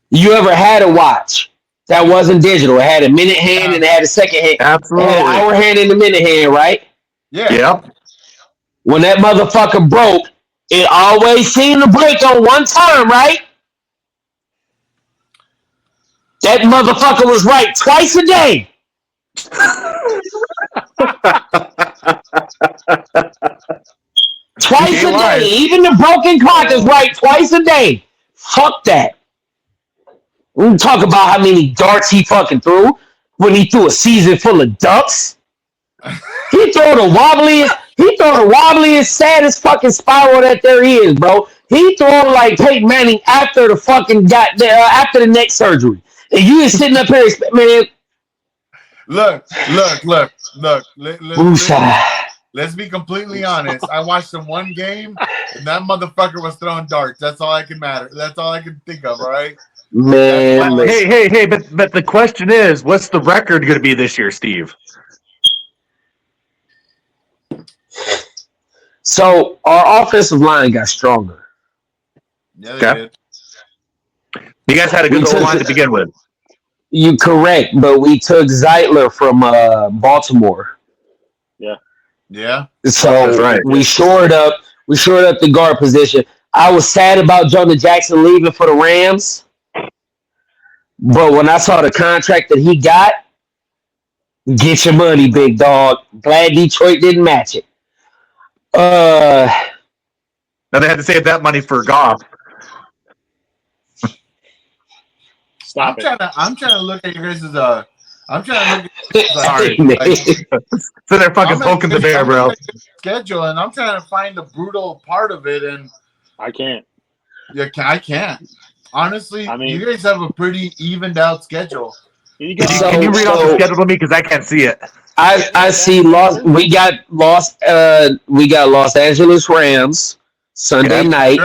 You ever had a watch that wasn't digital? It had a minute hand and it had a second hand. Absolutely. It had an hour hand and a minute hand, right? Yeah. Yep. When that motherfucker broke, it always seemed to break on one time, right? That motherfucker was right twice a day. Twice a day. Even the broken clock is right twice a day. Fuck that. We can talk about how many darts he fucking threw when he threw a season full of ducks. He threw the wobbliest, saddest fucking spiral that there is, bro. He threw like Peyton Manning after the fucking after the neck surgery. And you just sitting up here, man. Look. Let's be completely honest. I watched him one game, and that motherfucker was throwing darts. That's all I can matter. That's all I can think of. All right. Man, hey! But the question is, what's the record going to be this year, Steve? So our offensive line got stronger. Yeah, they did. You guys had a good line to begin with. You correct, but we took Zeitler from Baltimore. Yeah. So right. we shored up the guard position. I was sad about Jonah Jackson leaving for the Rams. But when I saw the contract that he got, get your money, big dog. Glad Detroit didn't match it. Now they had to save that money for Goff. I'm trying to look at your guys' I'm trying to look Sorry. So they're fucking poking the bear, bro. Schedule, and I'm trying to find the brutal part of it, and I can't. Yeah, I can't. Honestly, I mean, you guys have a pretty evened out schedule. Can you read off the schedule to me because I can't see it? I see we got Los Angeles Rams Sunday night.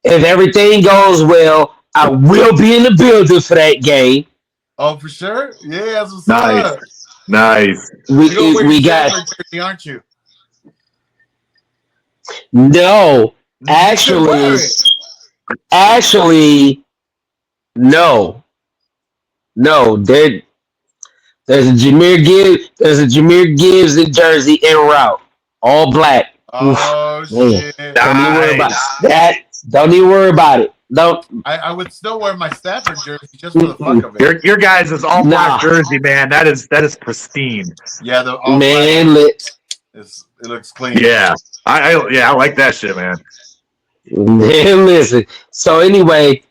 If everything goes well, I will be in the building for that game. Oh, for sure? Yeah, that's what's up. Nice. We got jersey, aren't you? No. Actually, no. There's a Jahmyr Gibbs in jersey en route. All black. Oh shit. Don't even worry about that. Don't even worry about it. Don't. I would still wear my Stafford jersey just for the fuck of it. Your guys is all black jersey, man. That is pristine. Yeah, the all man black. It looks clean. Yeah. I like that shit, man. Man, listen. So anyway,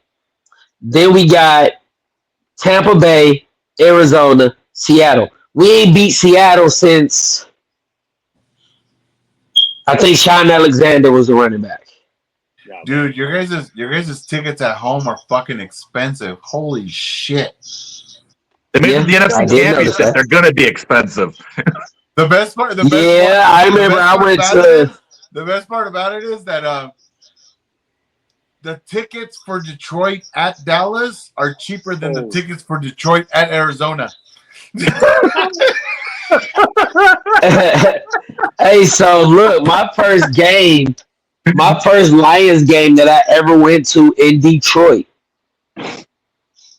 then we got Tampa Bay, Arizona, Seattle. We ain't beat Seattle since I think Sean Alexander was the running back. Dude, your guys' tickets at home are fucking expensive. Holy shit. They made the NFC Championship. They're gonna be expensive. The best part about it is that the tickets for Detroit at Dallas are cheaper than the tickets for Detroit at Arizona. Hey, so look, my first Lions game that I ever went to in Detroit,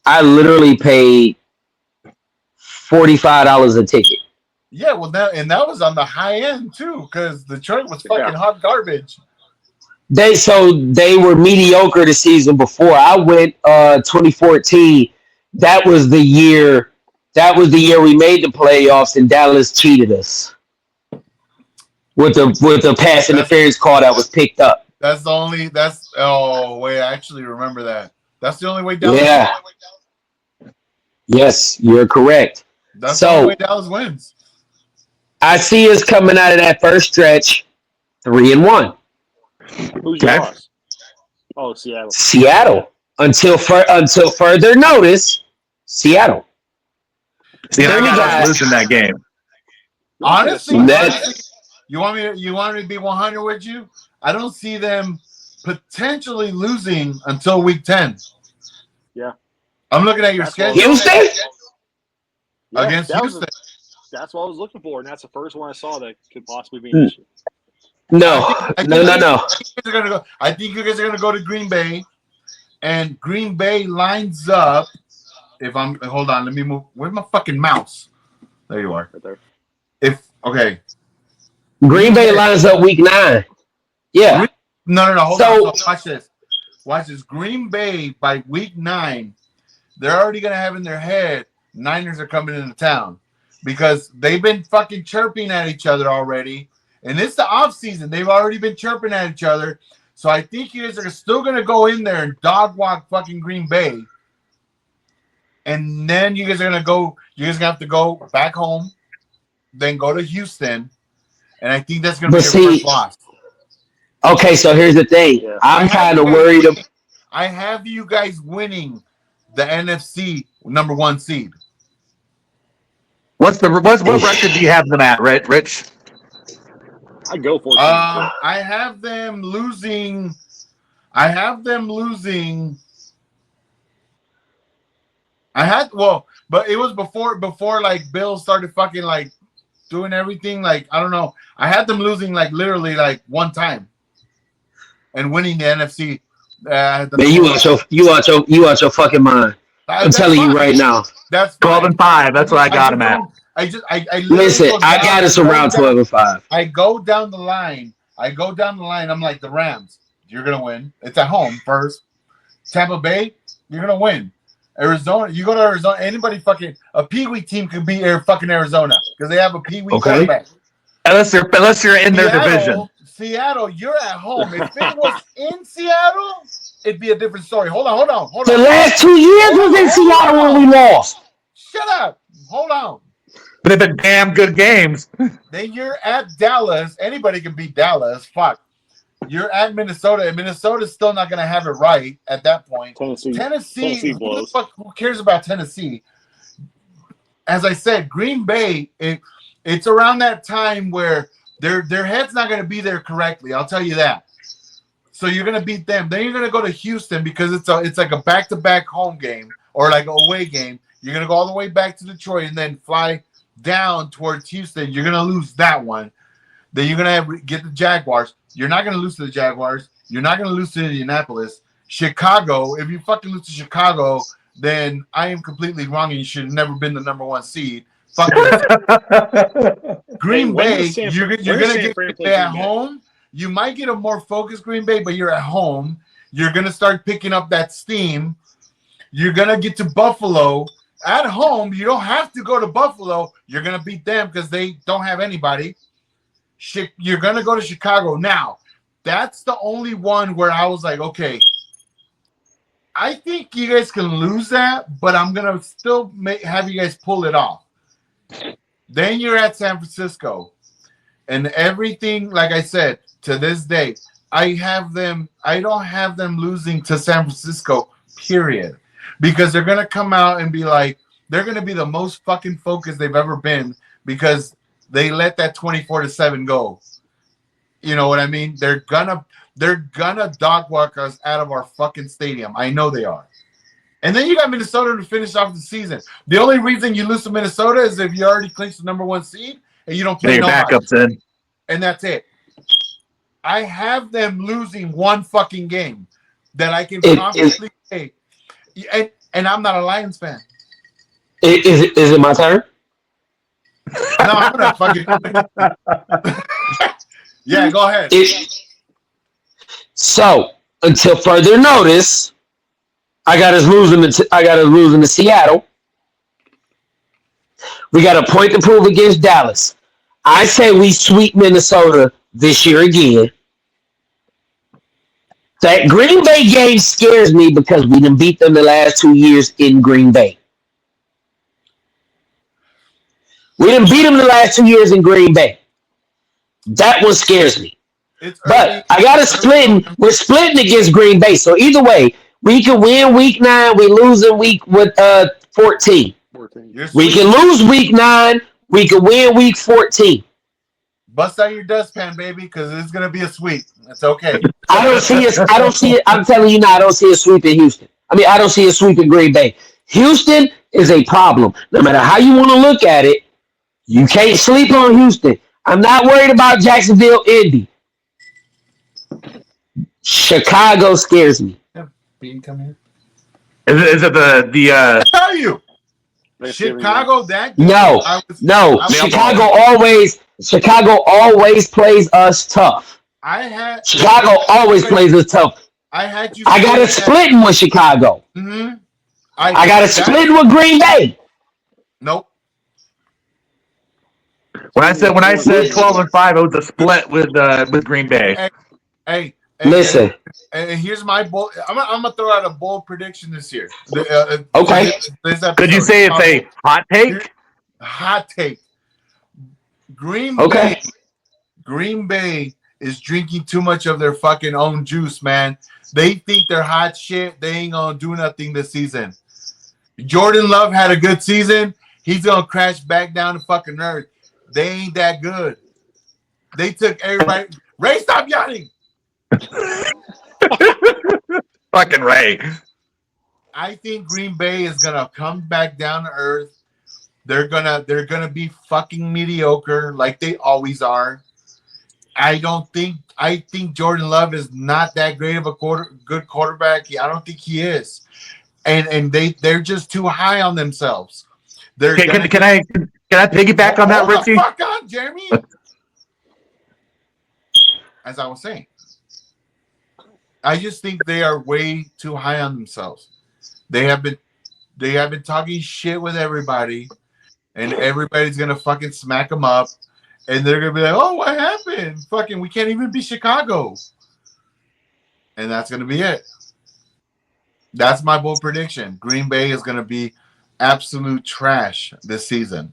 I literally paid $45 a ticket. Yeah, well, that was on the high end too, because Detroit was fucking hot garbage. They were mediocre the season before. I went 2014. That was the year we made the playoffs and Dallas cheated us with the pass interference call that was picked up. I actually remember that. That's the only way Dallas. Yeah. Yes, you're correct. That's the only way So Dallas wins. I see us coming out of that first stretch 3-1. Who's your Okay. loss? Oh, Seattle. Seattle until further notice. Seattle. See, I Then we got us got losing that game. You don't see the Honestly, Suns. that. you want me to be 100 with you? I don't see them potentially losing until week 10. Yeah. I'm looking at your That's what- schedule Houston. Yeah, against that was Houston. that's what I was looking for, and that's the first one I saw that could possibly be an issue. No, no. I think you guys are gonna go to Green Bay, and Green Bay lines up. If I'm hold on, let me move. Where's my fucking mouse? There you are. Right there. Okay, Green Bay lines up week 9. Yeah. no, hold So- on. So watch this. Watch this. Green Bay by week 9, they're already gonna have in their head Niners are coming into town because they've been fucking chirping at each other already, and it's the off season. They've already been chirping at each other. So I think you guys are still gonna go in there and dog walk fucking Green Bay, and then you guys are gonna go. You guys gonna have to go back home, then go to Houston, and I think that's gonna be your first loss. Okay, so here's the thing. Yeah. I'm kind of worried. I have you guys winning the NFC number 1 seed. What record do you have them at, right, Rich? I go for it. I have them losing. I had but it was before like Bill started fucking like doing everything. Like I don't know. I had them losing like literally like one time, and winning the NFC. Man, you out your fucking mind. I'm telling you right now. That's 12-5. That's what I got them at. I Listen, I got us around 12-5. I go down the line. I'm like the Rams. You're gonna win. It's at home first. Tampa Bay, you're gonna win. Arizona, you go to Arizona. Anybody fucking a Pee-wee team could beat fucking Arizona because they have a Pee-wee quarterback. Unless you're in their division. Seattle, you're at home. If it was in Seattle, it'd be a different story. Hold on. The last 2 years was in Seattle when we lost. Shut up. Hold on. But they've been damn good games. Then you're at Dallas. Anybody can beat Dallas. Fuck. You're at Minnesota, and Minnesota's still not going to have it right at that point. Tennessee blows. Who cares about Tennessee? As I said, Green Bay, it's around that time where their head's not going to be there correctly. I'll tell you that. So you're going to beat them. Then you're going to go to Houston because it's like a back-to-back home game or like an away game. You're going to go all the way back to Detroit and then fly down towards Houston. You're going to lose that one. Then you're going to get the Jaguars. You're not going to lose to the Jaguars. You're not going to lose to Indianapolis. Chicago, if you fucking lose to Chicago, then I am completely wrong and you should have never been the number 1 seed. Fuck Green Bay, you're going to get Green Bay at home. You might get a more focused Green Bay, but you're at home. You're going to start picking up that steam. You're going to get to Buffalo. At home, you don't have to go to Buffalo. You're going to beat them because they don't have anybody. You're going to go to Chicago. Now, that's the only one where I was like, okay, I think you guys can lose that, but I'm going to still have you guys pull it off. Then you're at San Francisco. And everything, like I said, to this day, I don't have them losing to San Francisco, period. Because they're going to come out and be like, they're going to be the most fucking focused they've ever been because they let that 24-7 go. You know what I mean? They're gonna dog walk us out of our fucking stadium. I know they are. And then you got Minnesota to finish off the season. The only reason you lose to Minnesota is if you already clinched the number 1 seed and you don't play your backups in. And that's it. I have them losing one fucking game that I can confidently say. And I'm not a Lions fan. Is it my turn? No, I'm gonna fucking. Yeah, go ahead. So until further notice, I got us losing to Seattle. We got a point to prove against Dallas. I say we sweep Minnesota this year again. That Green Bay game scares me because we done beat them the last 2 years in Green Bay. We didn't beat them the last 2 years in Green Bay. That one scares me. It's early. But I got to splitting. We're splitting against Green Bay. So either way, we can win week 9. We lose in week 14. We can lose week 9. We can win week 14. Bust out your dustpan, baby, because it's gonna be a sweep. It's okay. I don't see it. I don't see it. I'm telling you now, I don't see a sweep in Houston. I mean, I don't see a sweep in Green Bay. Houston is a problem. No matter how you want to look at it, you can't sleep on Houston. I'm not worried about Jacksonville, Indy. Chicago scares me. Bean, come here. Is it the I tell you, Chicago. That game, no. Chicago always plays us tough. Chicago always plays us tough. I got a splitting with Chicago. Mm-hmm. I got a splitting with Green Bay. Nope. When I said 12-5, it was a split with Green Bay. Hey, listen. And here's my bold. I'm gonna throw out a bold prediction this year. Okay. Could you say it's a hot take? Hot take. Green Bay is drinking too much of their fucking own juice, man. They think they're hot shit. They ain't gonna do nothing this season. Jordan Love had a good season. He's gonna crash back down to fucking earth. They ain't that good. They took everybody. Ray, stop yelling. Fucking Ray. I think Green Bay is gonna come back down to earth. They're gonna be fucking mediocre like they always are. I think Jordan Love is not that great of a good quarterback. I don't think he is. And they're just too high on themselves. Can I piggyback on that, Richie? Fuck on, Jeremy. As I was saying, I just think they are way too high on themselves. They have been talking shit with everybody, and everybody's gonna fucking smack them up, and they're gonna be like, "Oh, what happened? Fucking, we can't even beat Chicago," and that's gonna be it. That's my bold prediction. Green Bay is gonna be absolute trash this season.